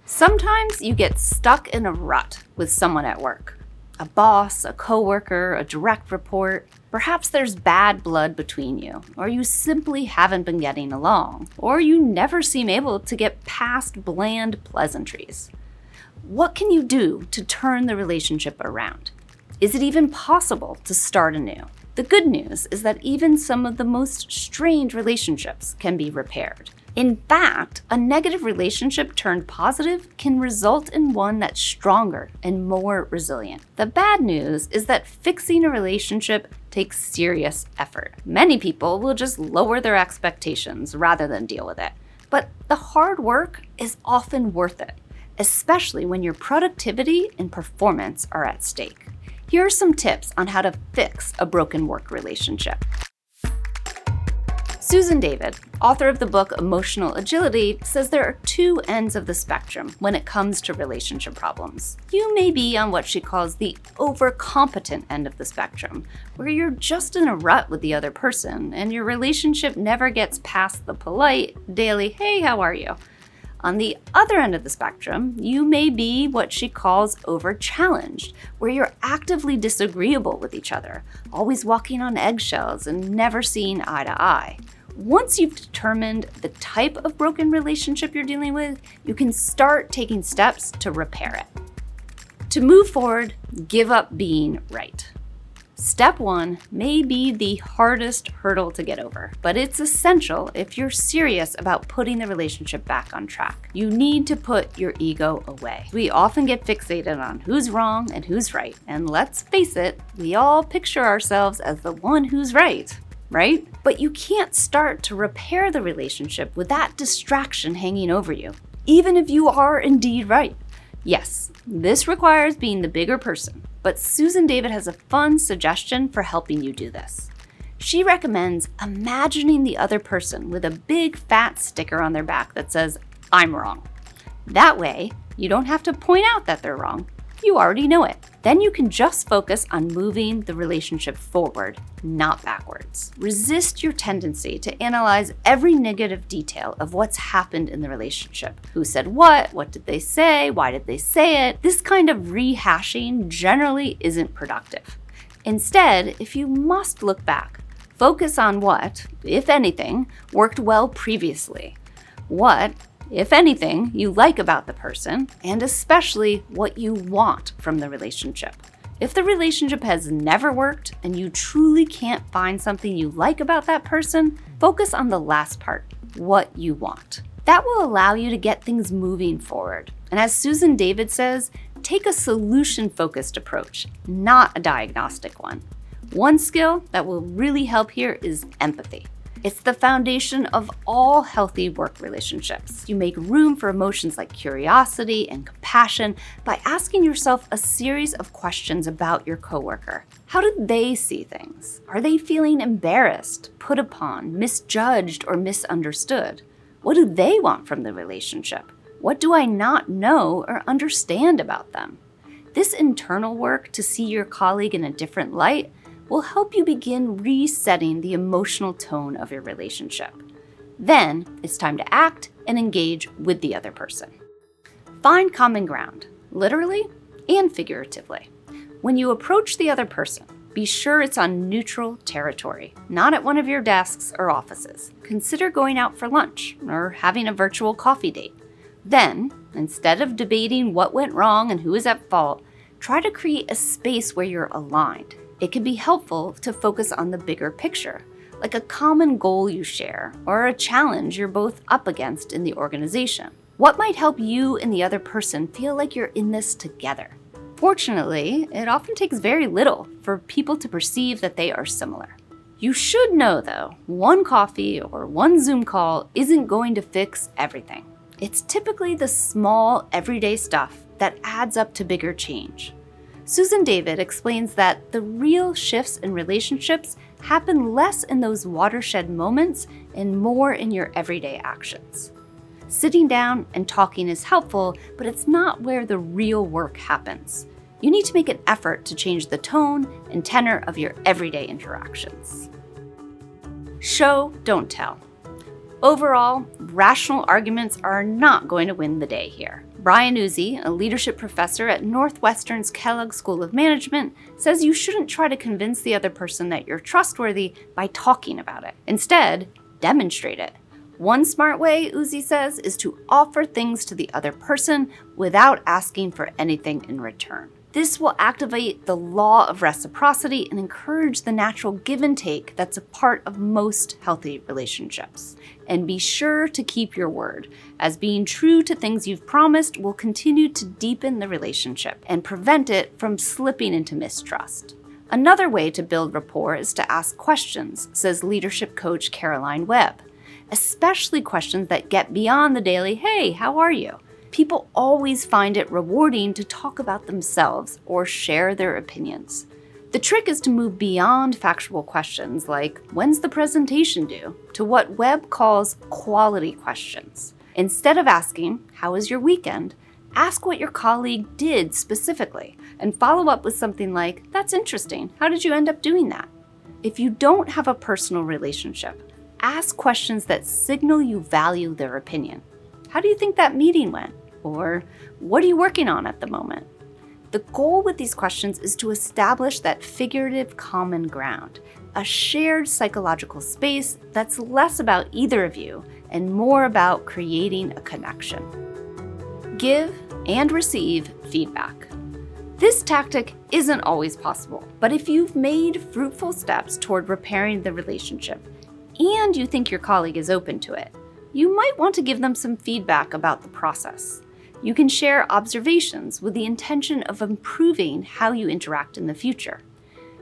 Sometimes you get stuck in a rut with someone at work. A boss, a coworker, a direct report. Perhaps there's bad blood between you, or you simply haven't been getting along, or you never seem able to get past bland pleasantries. What can you do to turn the relationship around? Is it even possible to start anew? The good news is that even some of the most strained relationships can be repaired. In fact, a negative relationship turned positive can result in one that's stronger and more resilient. The bad news is that fixing a relationship takes serious effort. Many people will just lower their expectations rather than deal with it. But the hard work is often worth it, especially when your productivity and performance are at stake. Here are some tips on how to fix a broken work relationship. Susan David, author of the book Emotional Agility, says there are two ends of the spectrum when it comes to relationship problems. You may be on what she calls the overcompetent end of the spectrum, where you're just in a rut with the other person and your relationship never gets past the polite, daily, "Hey, how are you?" On the other end of the spectrum, you may be what she calls overchallenged, where you're actively disagreeable with each other, always walking on eggshells and never seeing eye to eye. Once you've determined the type of broken relationship you're dealing with, you can start taking steps to repair it. To move forward, give up being right. Step 1 may be the hardest hurdle to get over, but it's essential if you're serious about putting the relationship back on track. You need to put your ego away. We often get fixated on who's wrong and who's right, and let's face it, we all picture ourselves as the one who's right? But you can't start to repair the relationship with that distraction hanging over you, even if you are indeed right. Yes, this requires being the bigger person, but Susan David has a fun suggestion for helping you do this. She recommends imagining the other person with a big fat sticker on their back that says, "I'm wrong." That way, you don't have to point out that they're wrong. You already know it. Then you can just focus on moving the relationship forward, not backwards. Resist your tendency to analyze every negative detail of what's happened in the relationship. Who said what did they say, why did they say it? This kind of rehashing generally isn't productive. Instead, if you must look back, focus on what, if anything, worked well previously. What, if anything, you like about the person, and especially what you want from the relationship. If the relationship has never worked and you truly can't find something you like about that person, focus on the last part, what you want. That will allow you to get things moving forward. And as Susan David says, take a solution-focused approach, not a diagnostic one. One skill that will really help here is empathy. It's the foundation of all healthy work relationships. You make room for emotions like curiosity and compassion by asking yourself a series of questions about your coworker. How do they see things? Are they feeling embarrassed, put upon, misjudged, or misunderstood? What do they want from the relationship? What do I not know or understand about them? This internal work to see your colleague in a different light will help you begin resetting the emotional tone of your relationship. Then it's time to act and engage with the other person. Find common ground, literally and figuratively. When you approach the other person, be sure it's on neutral territory, not at one of your desks or offices. Consider going out for lunch or having a virtual coffee date. Then, instead of debating what went wrong and who is at fault, try to create a space where you're aligned. It can be helpful to focus on the bigger picture, like a common goal you share or a challenge you're both up against in the organization. What might help you and the other person feel like you're in this together? Fortunately, it often takes very little for people to perceive that they are similar. You should know, though, one coffee or one Zoom call isn't going to fix everything. It's typically the small, everyday stuff that adds up to bigger change. Susan David explains that the real shifts in relationships happen less in those watershed moments and more in your everyday actions. Sitting down and talking is helpful, but it's not where the real work happens. You need to make an effort to change the tone and tenor of your everyday interactions. Show, don't tell. Overall, rational arguments are not going to win the day here. Brian Uzi, a leadership professor at Northwestern's Kellogg School of Management, says you shouldn't try to convince the other person that you're trustworthy by talking about it. Instead, demonstrate it. One smart way, Uzi says, is to offer things to the other person without asking for anything in return. This will activate the law of reciprocity and encourage the natural give and take that's a part of most healthy relationships. And be sure to keep your word, as being true to things you've promised will continue to deepen the relationship and prevent it from slipping into mistrust. Another way to build rapport is to ask questions, says leadership coach Caroline Webb, especially questions that get beyond the daily, "Hey, how are you?" People always find it rewarding to talk about themselves or share their opinions. The trick is to move beyond factual questions like, "When's the presentation due?" to what Webb calls quality questions. Instead of asking, "How was your weekend?" ask what your colleague did specifically and follow up with something like, "That's interesting. How did you end up doing that?" If you don't have a personal relationship, ask questions that signal you value their opinion. "How do you think that meeting went?" Or, "What are you working on at the moment?" The goal with these questions is to establish that figurative common ground, a shared psychological space that's less about either of you and more about creating a connection. Give and receive feedback. This tactic isn't always possible, but if you've made fruitful steps toward repairing the relationship and you think your colleague is open to it, you might want to give them some feedback about the process. You can share observations with the intention of improving how you interact in the future.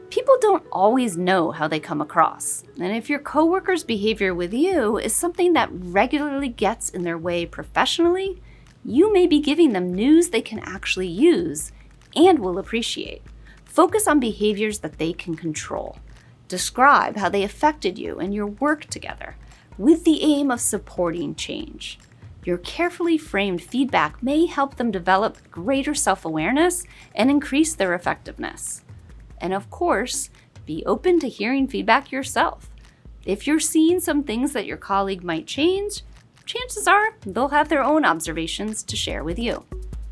People don't always know how they come across, and if your coworker's behavior with you is something that regularly gets in their way professionally, you may be giving them news they can actually use and will appreciate. Focus on behaviors that they can control. Describe how they affected you and your work together, with the aim of supporting change. Your carefully framed feedback may help them develop greater self-awareness and increase their effectiveness. And of course, be open to hearing feedback yourself. If you're seeing some things that your colleague might change, chances are they'll have their own observations to share with you.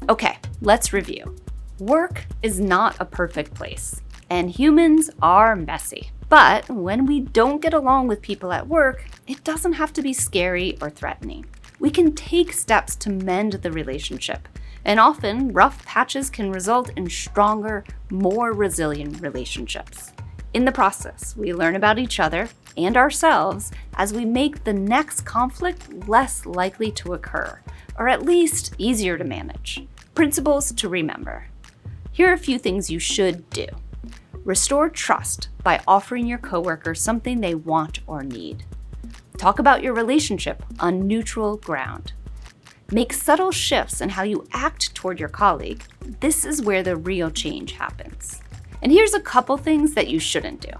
Okay, let's review. Work is not a perfect place, and humans are messy. But when we don't get along with people at work, it doesn't have to be scary or threatening. We can take steps to mend the relationship, and often rough patches can result in stronger, more resilient relationships. In the process, we learn about each other and ourselves as we make the next conflict less likely to occur, or at least easier to manage. Principles to remember. Here are a few things you should do. Restore trust by offering your coworker something they want or need. Talk about your relationship on neutral ground. Make subtle shifts in how you act toward your colleague. This is where the real change happens. And here's a couple things that you shouldn't do.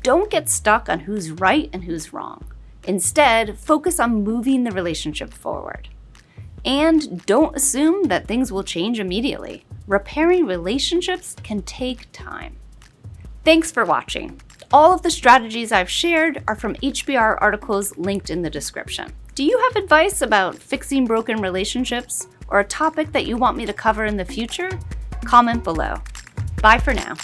Don't get stuck on who's right and who's wrong. Instead, focus on moving the relationship forward. And don't assume that things will change immediately. Repairing relationships can take time. Thanks for watching. All of the strategies I've shared are from HBR articles linked in the description. Do you have advice about fixing broken relationships or a topic that you want me to cover in the future? Comment below. Bye for now.